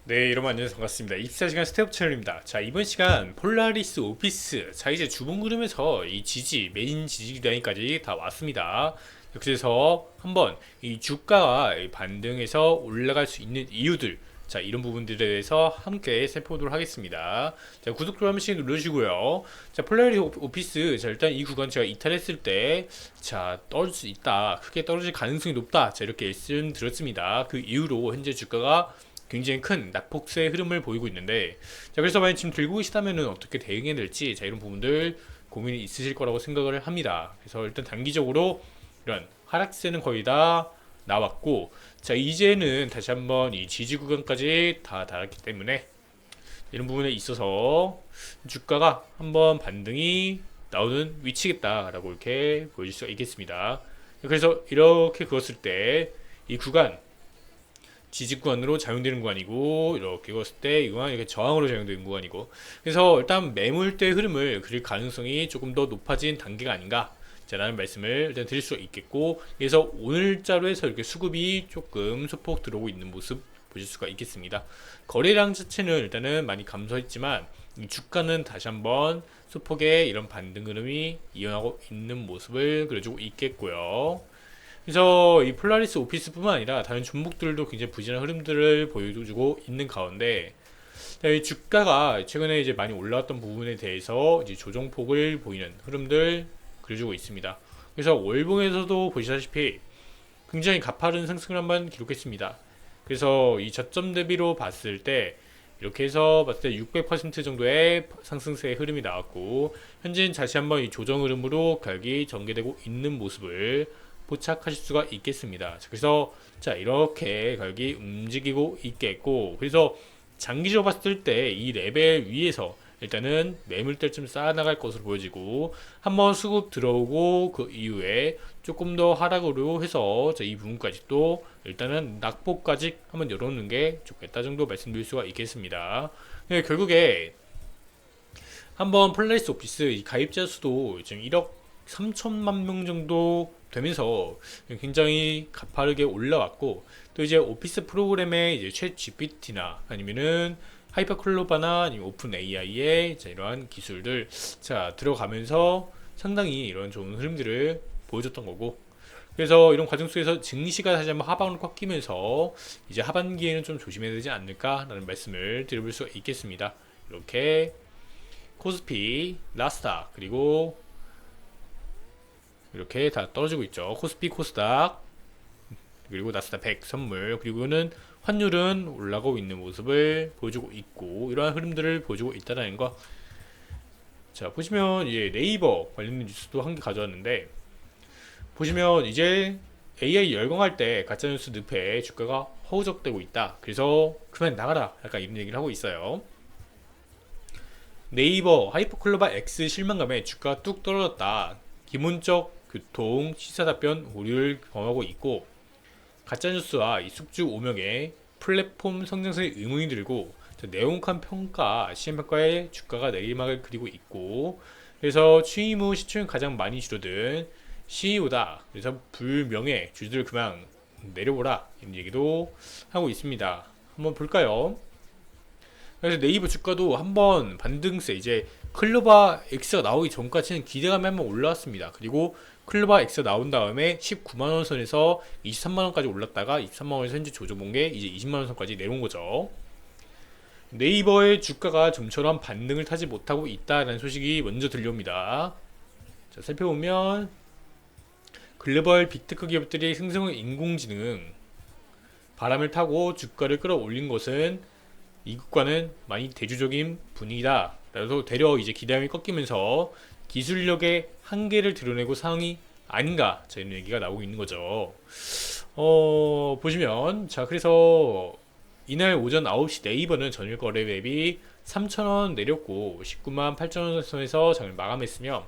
네, 여러분 안녕하세요. 반갑습니다. 24시간 스텝업 채널입니다. 자, 이번 시간 폴라리스 오피스. 자, 이제 주봉 그림에서 이 지지, 메인 지지 라인까지 다 왔습니다. 그래서 한번 이 주가가 반등해서 올라갈 수 있는 이유들, 자, 이런 부분들에 대해서 함께 살펴보도록 하겠습니다. 자, 구독 한 번씩 누르시고요. 자, 폴라리스 오피스. 자, 일단 이 구간 제가 이탈했을 때, 자, 떨어질 수 있다. 크게 떨어질 가능성이 높다. 자, 이렇게 말씀드렸습니다. 그 이후로 현재 주가가 굉장히 큰 낙폭세의 흐름을 보이고 있는데, 자, 그래서 만약 지금 들고 계시다면은 어떻게 대응해야 될지, 자, 이런 부분들 고민이 있으실 거라고 생각을 합니다. 그래서 일단 단기적으로 이런 하락세는 거의 다 나왔고, 자, 이제는 다시 한번 이 지지 구간까지 다 달았기 때문에 이런 부분에 있어서 주가가 한번 반등이 나오는 위치겠다라고 이렇게 보여줄 수가 있겠습니다. 그래서 이렇게 그었을 때 이 구간 지지구간으로 작용되는 구간이고, 이렇게 읽었을 때 이 구간 이렇게 저항으로 작용되는 구간이고, 그래서 일단 매물대 흐름을 그릴 가능성이 조금 더 높아진 단계가 아닌가, 자, 라는 말씀을 일단 드릴 수 있겠고, 그래서 오늘자로 해서 이렇게 수급이 조금 소폭 들어오고 있는 모습 보실 수가 있겠습니다. 거래량 자체는 일단은 많이 감소했지만 이 주가는 다시 한번 소폭의 이런 반등 흐름이 이어나고 있는 모습을 그려주고 있겠고요. 그래서 이 폴라리스 오피스뿐만 아니라 다른 종목들도 굉장히 부진한 흐름들을 보여주고 있는 가운데, 이 주가가 최근에 이제 많이 올라왔던 부분에 대해서 이제 조정폭을 보이는 흐름들 그려주고 있습니다. 그래서 월봉에서도 보시다시피 굉장히 가파른 상승을 한번 기록했습니다. 그래서 이 저점 대비로 봤을 때 이렇게 해서 봤을 때 600% 정도의 상승세의 흐름이 나왔고, 현재는 다시 한번 이 조정 흐름으로 가격이 전개되고 있는 모습을 포착하실 수가 있겠습니다. 그래서 자, 이렇게 가격이 움직이고 있겠고, 그래서 장기적으로 봤을 때 이 레벨 위에서 일단은 매물대를 좀 쌓아나갈 것으로 보여지고, 한번 수급 들어오고 그 이후에 조금 더 하락으로 해서 자, 이 부분까지 또 일단은 낙폭까지 한번 열어놓는 게 좋겠다 정도 말씀드릴 수가 있겠습니다. 네, 결국에 한번 폴라리스 오피스 가입자 수도 지금 1억 3천만 명 정도 되면서 굉장히 가파르게 올라왔고, 또 이제 오피스 프로그램의 이제 챗 GPT나 아니면은 하이퍼클로바나 아니면 오픈 AI의 이러한 기술들 자 들어가면서 상당히 이런 좋은 흐름들을 보여줬던 거고, 그래서 이런 과정 속에서 증시가 다시 한번 하방으로 꺾이면서 이제 하반기에는 좀 조심해야 되지 않을까라는 말씀을 드려볼 수가 있겠습니다. 이렇게 코스피, 나스닥, 그리고 이렇게 다 떨어지고 있죠. 코스피, 코스닥, 그리고 나스닥 100 선물, 그리고는 환율은 올라가고 있는 모습을 보여주고 있고, 이러한 흐름들을 보여주고 있다는 거. 자, 보시면 이제 네이버 관련된 뉴스도 한 개 가져왔는데, 보시면 이제 AI 열광할 때 가짜뉴스 늪에 주가가 허우적대고 있다. 그래서 그만 나가라. 약간 이런 얘기를 하고 있어요. 네이버 하이퍼클로바 X 실망감에 주가가 뚝 떨어졌다. 기본적 교통 시사 답변 오류를 경험하고 있고, 가짜뉴스와 이 숙주 오명에 플랫폼 성장성에 의문이 들고, 내용한 평가, 시행평가에 주가가 내리막을 그리고 있고, 그래서 취임 후 시총이 가장 많이 줄어든 CEO다. 그래서 불명예 주주들 그만 내려보라. 이런 얘기도 하고 있습니다. 한번 볼까요? 그래서 네이버 주가도 한번 반등세, 이제 클로바 X가 나오기 전까지는 기대감이 한번 올라왔습니다. 그리고 클로바 X가 나온 다음에 19만원 선에서 23만원까지 올랐다가 23만원에서 현재 조정본 게 이제 20만원 선까지 내려온 거죠. 네이버의 주가가 좀처럼 반등을 타지 못하고 있다라는 소식이 먼저 들려옵니다. 자, 살펴보면 글로벌 빅테크 기업들이 생성한 인공지능 바람을 타고 주가를 끌어올린 것은 이국과는 많이 대조적인 분위기다. 그래서 되려 이제 기대감이 꺾이면서 기술력의 한계를 드러내고 상황이 아닌가, 자, 이런 얘기가 나오고 있는 거죠. 보시면 자, 그래서 이날 오전 9시 네이버는 전일 거래 대비 3,000원 내렸고 19만 8천원 선에서 장을 마감했으며,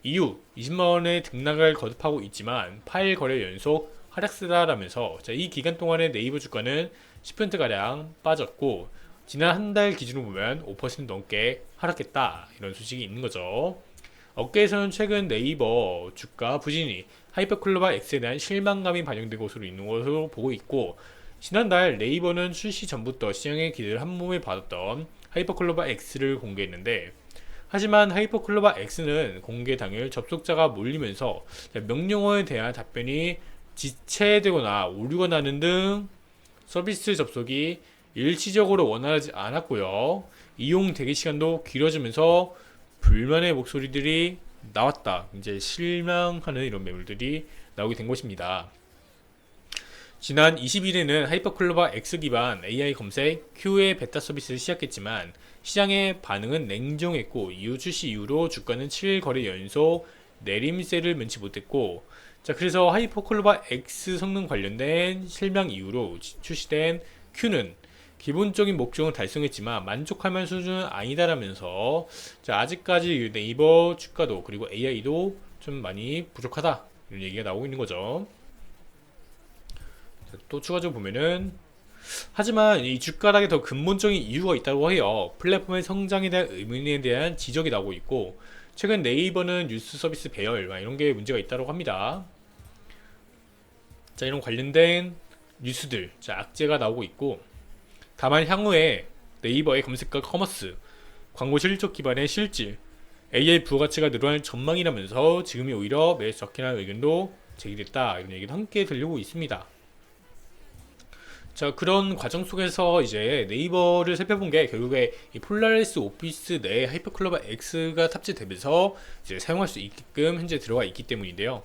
이후 20만원의 등락을 거듭하고 있지만 8일 거래 연속 하락세다라면서, 자, 이 기간 동안에 네이버 주가는 10%가량 빠졌고, 지난 한 달 기준으로 보면 5% 넘게 하락했다, 이런 소식이 있는 거죠. 업계에서는 최근 네이버 주가 부진이 하이퍼클로바 X에 대한 실망감이 반영된 것으로 있는 것으로 보고 있고, 지난달 네이버는 출시 전부터 시장의 기대를 한몸에 받았던 하이퍼클로바 X를 공개했는데, 하지만 하이퍼클로바 X는 공개 당일 접속자가 몰리면서 명령어에 대한 답변이 지체되거나 오류가 나는 등 서비스 접속이 일시적으로 원활하지 않았고요. 이용 대기 시간도 길어지면서 불만의 목소리들이 나왔다. 이제 실망하는 이런 매물들이 나오게 된 것입니다. 지난 20일에는 하이퍼클로바 X 기반 AI 검색 Q의 베타 서비스를 시작했지만 시장의 반응은 냉정했고 이후 출시 이후로 주가는 7일 거래 연속 내림세를 면치 못했고, 자, 그래서 하이퍼클로바 X 성능 관련된 실명 이후로 출시된 Q는 기본적인 목적은 달성했지만 만족할 만한 수준은 아니다라면서, 자, 아직까지 네이버 주가도 그리고 AI도 좀 많이 부족하다 이런 얘기가 나오고 있는 거죠. 자, 또 추가적으로 보면은, 하지만 이 주가락에 더 근본적인 이유가 있다고 해요. 플랫폼의 성장에 대한 의문에 대한 지적이 나오고 있고, 최근 네이버는 뉴스 서비스 배열 이런 게 문제가 있다고 합니다. 자, 이런 관련된 뉴스들, 자, 악재가 나오고 있고, 다만 향후에 네이버의 검색과 커머스, 광고 실적 기반의 실질, AI 부가가치가 늘어날 전망이라면서 지금이 오히려 매수 적기라는 의견도 제기됐다 이런 얘기도 함께 들리고 있습니다. 자, 그런 과정 속에서 이제 네이버를 살펴본 게 결국에 이 폴라리스 오피스 내 하이퍼클로바 X가 탑재되면서 이제 사용할 수 있게끔 현재 들어가 있기 때문인데요.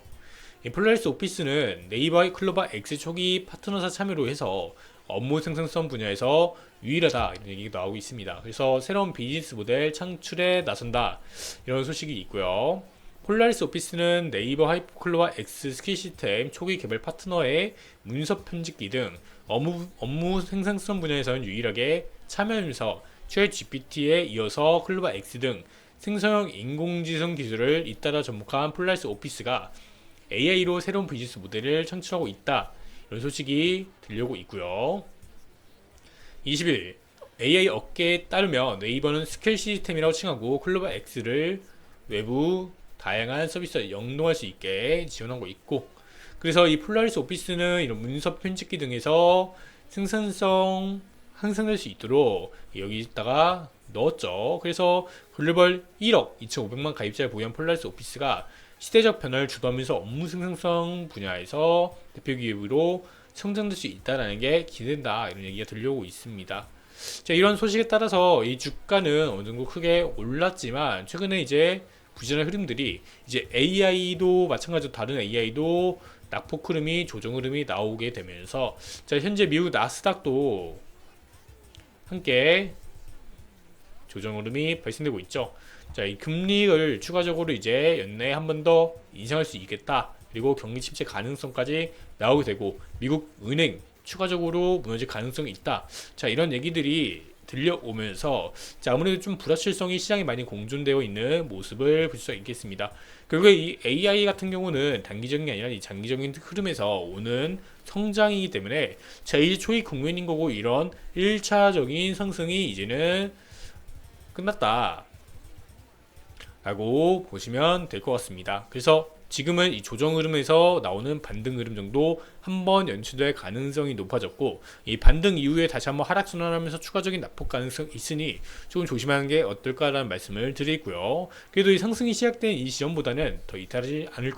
이 폴라리스 오피스는 네이버 클로바 X 초기 파트너사 참여로 해서 업무 생산성 분야에서 유일하다 이런 얘기가 나오고 있습니다. 그래서 새로운 비즈니스 모델 창출에 나선다 이런 소식이 있고요. 폴라리스 오피스는 네이버 하이퍼클로바 X 스킬 시스템 초기 개발 파트너의 문서 편집기 등 업무 생산성 분야에서는 유일하게 참여하면서 챗 GPT에 이어서 클로바 X 등 생성형 인공지성 기술을 잇따라 접목한 폴라리스 오피스가 AI로 새로운 비즈니스 모델을 창출하고 있다 이런 소식이 들려오고 있고요. 20일 AI 업계에 따르면 네이버는 스케일 시스템이라고 칭하고 클로바 X를 외부 다양한 서비스와 연동할 수 있게 지원하고 있고, 그래서 이 폴라리스 오피스는 이런 문서 편집기 등에서 생산성 향상될 수 있도록 여기다가 넣었죠. 그래서 글로벌 1억 2,500만 가입자를 보유한 폴라리스 오피스가 시대적 변화를 주도하면서 업무 생산성 분야에서 대표 기업으로 성장될 수 있다는 게 기대된다 이런 얘기가 들려오고 있습니다. 자, 이런 소식에 따라서 이 주가는 어느 정도 크게 올랐지만 최근에 이제 부진한 흐름들이 이제 AI도 마찬가지로 다른 AI도 낙폭 흐름이 조정 흐름이 나오게 되면서, 자, 현재 미국 나스닥도 함께 조정 흐름이 발생되고 있죠. 자, 이 금리를 추가적으로 이제 연내에 한 번 더 인상할 수 있겠다. 그리고 경기 침체 가능성까지 나오게 되고 미국 은행 추가적으로 무너질 가능성이 있다. 자, 이런 얘기들이 들려오면서, 자, 아무래도 좀 불확실성이 시장에 많이 공존되어 있는 모습을 볼 수가 있겠습니다. 결국에 이 AI 같은 경우는 단기적인 게 아니라 이 장기적인 흐름에서 오는 성장이기 때문에 자, 이제 초기 국면인 거고 이런 1차적인 상승이 이제는 끝났다 라고 보시면 될 것 같습니다. 그래서 지금은 이 조정 흐름에서 나오는 반등 흐름 정도 한번 연출될 가능성이 높아졌고, 이 반등 이후에 다시 한번 하락 순환하면서 추가적인 낙폭 가능성이 있으니 조금 조심하는 게 어떨까라는 말씀을 드리고요. 그래도 이 상승이 시작된 이 시점보다는 더 이탈하지 않을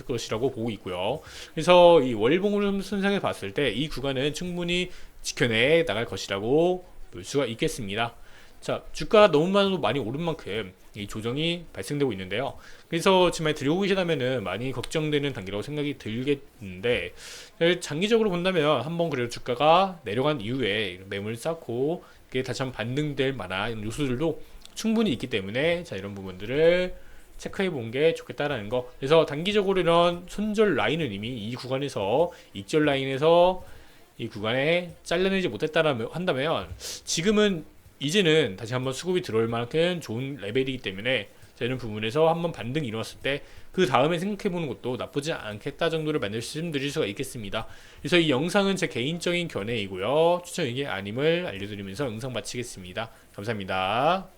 것이라고 보고 있고요. 그래서 이 월봉 흐름 순상에 봤을 때 이 구간은 충분히 지켜내 나갈 것이라고 볼 수가 있겠습니다. 자, 주가가 너무 많이 오른 만큼 이 조정이 발생되고 있는데요. 그래서 지금 들고 계시다면은 많이 걱정되는 단계라고 생각이 들겠는데, 장기적으로 본다면 한번 그래도 주가가 내려간 이후에 매물 쌓고 이게 다시 한번 반등될 만한 요소들도 충분히 있기 때문에, 자, 이런 부분들을 체크해 본 게 좋겠다라는 거. 그래서 단기적으로 이런 손절 라인은 이미 이 구간에서 익절 라인에서 이 구간에 잘라내지 못했다라면 한다면 지금은 이제는 다시 한번 수급이 들어올 만큼 좋은 레벨이기 때문에, 자, 이런 부분에서 한번 반등이 일어났을 때 그 다음에 생각해보는 것도 나쁘지 않겠다 정도를 말씀드릴 수가 있겠습니다. 그래서 이 영상은 제 개인적인 견해이고요, 추천 의견 아님을 알려드리면서 영상 마치겠습니다. 감사합니다.